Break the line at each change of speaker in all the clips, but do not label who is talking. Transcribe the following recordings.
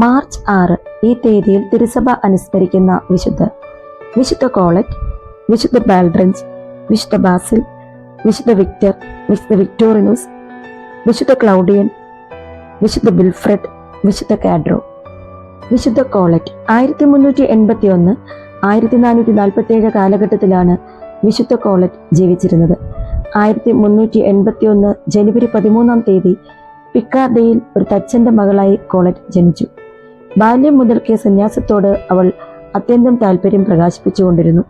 March 6 ഈ തീയതിയിൽ തിരുസഭ അനുസ്മരിക്കുന്ന വിശുദ്ധ കോളറ്റ്, വിശുദ്ധ ബാൽഡ്രഞ്ച്, വിശുദ്ധ ബാസിൽ, വിശുദ്ധ വിക്ടർ, വിശുദ്ധ വിക്ടോറിനൂസ്, വിശുദ്ധ ക്ലൗഡിയൻ, വിശുദ്ധ ബിൽഫ്രഡ്, വിശുദ്ധ കാഡ്രോ. വിശുദ്ധ കോളറ്റ് 1381 1447 കാലഘട്ടത്തിലാണ് വിശുദ്ധ കോളറ്റ് ജീവിച്ചിരുന്നത്. 1381 ജനുവരി 13 പിക്കാർഡിയിൽ ഒരു തച്ചന്റെ മകളായി കോളറ്റ് ജനിച്ചു. ബാല്യം മുതൽക്കേ സന്യാസത്തോട് അവൾ അത്യന്തം താല്പര്യം പ്രകാശിപ്പിച്ചുകൊണ്ടിരുന്നു.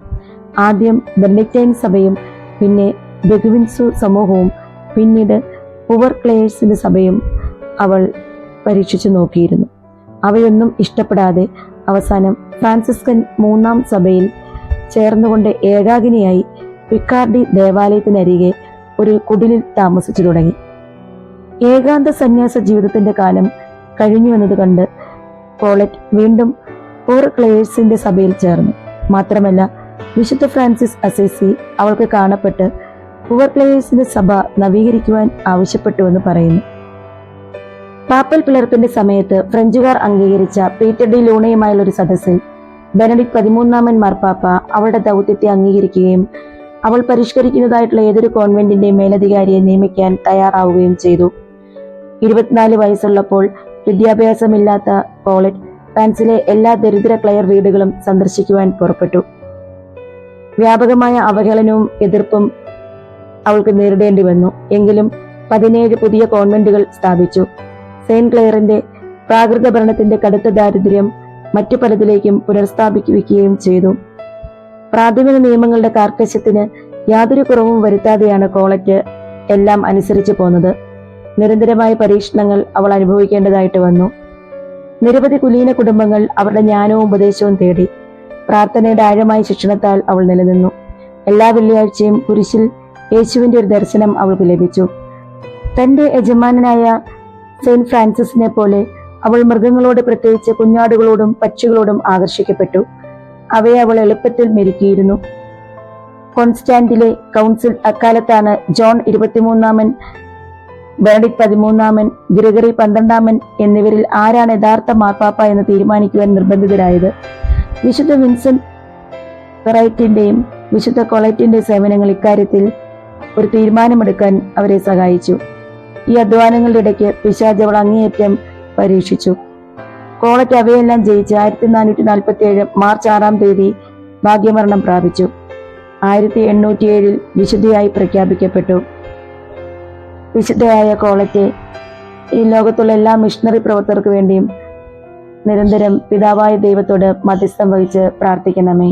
ആദ്യം ബെനഡിക്ടൈൻ സഭയും പിന്നെ ബെഗുവിൻസു സമൂഹവും പിന്നീട് പുവർ ക്ലേയേഴ്സിന്റെ സഭയും അവൾ പരീക്ഷിച്ചു നോക്കിയിരുന്നു. അവയൊന്നും ഇഷ്ടപ്പെടാതെ അവസാനം ഫ്രാൻസിസ്കൻ 3-ാം സഭയിൽ ചേർന്നുകൊണ്ട് ഏകാകിനിയായി പിക്കാർഡി ദേവാലയത്തിനരികെ ഒരു കുടിലിൽ താമസിച്ചു തുടങ്ങി. ഏകാന്ത സന്യാസ ജീവിതത്തിന്റെ കാലം കഴിഞ്ഞുവെന്നത് കണ്ട് കോളറ്റ് വീണ്ടും പുവർ ക്ലേയേഴ്സിന്റെ സഭയിൽ ചേർന്നു. മാത്രമല്ല വിശുദ്ധ ഫ്രാൻസിസ് അസീസി അവൾക്ക് കാണപ്പെട്ട് പുവർ ക്ലേയേഴ്സിന്റെ സഭ നവീകരിക്കുവാൻ ആവശ്യപ്പെട്ടുവെന്ന് പറയുന്നു. പാപ്പൽ പിളർപ്പിന്റെ സമയത്ത് ഫ്രഞ്ചുകാർ അംഗീകരിച്ച പീറ്റർ ഡി ലൂണയുമായുള്ള ഒരു സദസ്സിൽ ബെനഡിക്ട് 13-ാമൻ മാർപ്പാപ്പ അവളുടെ ദൗത്യത്തെ അംഗീകരിക്കുകയും അവൾ പരിഷ്കരിക്കുന്നതായിട്ടുള്ള ഏതൊരു കോൺവെന്റിന്റെയും മേലധികാരിയെ നിയമിക്കാൻ തയ്യാറാവുകയും ചെയ്തു. 24 വയസ്സുള്ളപ്പോൾ വിദ്യാഭ്യാസമില്ലാത്ത കോളറ്റ് ഫ്രാൻസിലെ എല്ലാ ദരിദ്ര ക്ലെയർ വീടുകളും സന്ദർശിക്കുവാൻ പുറപ്പെട്ടു. വ്യാപകമായ അവഹേളനവും എതിർപ്പും അവൾക്ക് നേരിടേണ്ടി വന്നു. എങ്കിലും 17 പുതിയ കോൺവെന്റുകൾ സ്ഥാപിച്ചു. സെയിന്റ് ക്ലെയറിന്റെ പ്രാകൃത ഭരണത്തിന്റെ കടുത്ത ദാരിദ്ര്യം മറ്റു പലതിലേക്കും പുനഃസ്ഥാപിക്കുകയും ചെയ്തു. പ്രാഥമിക നിയമങ്ങളുടെ കാർക്കശ്യത്തിന് യാതൊരു കുറവും വരുത്താതെയാണ് കോളറ്റ് എല്ലാം അനുസരിച്ചു പോന്നത്. നിരന്തരമായ പരീക്ഷണങ്ങൾ അവൾ അനുഭവിക്കേണ്ടതായിട്ട് വന്നു. നിരവധി കുലീന കുടുംബങ്ങൾ അവരുടെ ജ്ഞാനവും ഉപദേശവും തേടി. പ്രാർത്ഥനയുടെ ആഴമായ ശിക്ഷണത്താൽ അവൾ നിലനിന്നു. എല്ലാ വെള്ളിയാഴ്ചയും കുരിശിൽ യേശുവിന്റെ ഒരു ദർശനം അവൾക്ക് ലഭിച്ചു. തന്റെ യജമാനനായ സെയിന്റ് ഫ്രാൻസിസിനെ പോലെ അവൾ മൃഗങ്ങളോട്, പ്രത്യേകിച്ച് കുഞ്ഞാടുകളോടും പക്ഷികളോടും ആകർഷിക്കപ്പെട്ടു. അവയെ അവൾ എളുപ്പത്തിൽ മെരുക്കിയിരുന്നു. കോൺസ്റ്റാന്റിലെ കൗൺസിൽ അക്കാലത്താണ് ജോൺ 23-ാമൻ, ബെനഡിക്ട് 13-ാമൻ, ഗ്രിഗറി 12-ാമൻ എന്നിവരിൽ ആരാണ് യഥാർത്ഥ മാർപ്പാപ്പ എന്ന് തീരുമാനിക്കുവാൻ നിർബന്ധിതരായത്. വിശുദ്ധ വിൻസെന്റ് ഫെറൈറ്റിന്റെയും വിശുദ്ധ കൊളറ്റിന്റെയും സേവനങ്ങൾ ഇക്കാര്യത്തിൽ ഒരു തീരുമാനമെടുക്കാൻ അവരെ സഹായിച്ചു. ഈ അധ്വാനങ്ങളുടെ ഇടയ്ക്ക് പിശാച് അവൾ അങ്ങേയറ്റം പരീക്ഷിച്ചു. കോളറ്റ് അവയെല്ലാം ജയിച്ച് 1447 മാർച്ച് 6 ഭാഗ്യമരണം പ്രാപിച്ചു. 1807 വിശുദ്ധയായി പ്രഖ്യാപിക്കപ്പെട്ടു. വിശുദ്ധയായ കോളറ്റ് ഈ ലോകത്തുള്ള എല്ലാ മിഷണറി പ്രവർത്തകർക്ക് വേണ്ടിയും നിരന്തരം പിതാവായ ദൈവത്തോട് മധ്യസ്ഥം വഹിച്ച് പ്രാർത്ഥിക്കണമേ.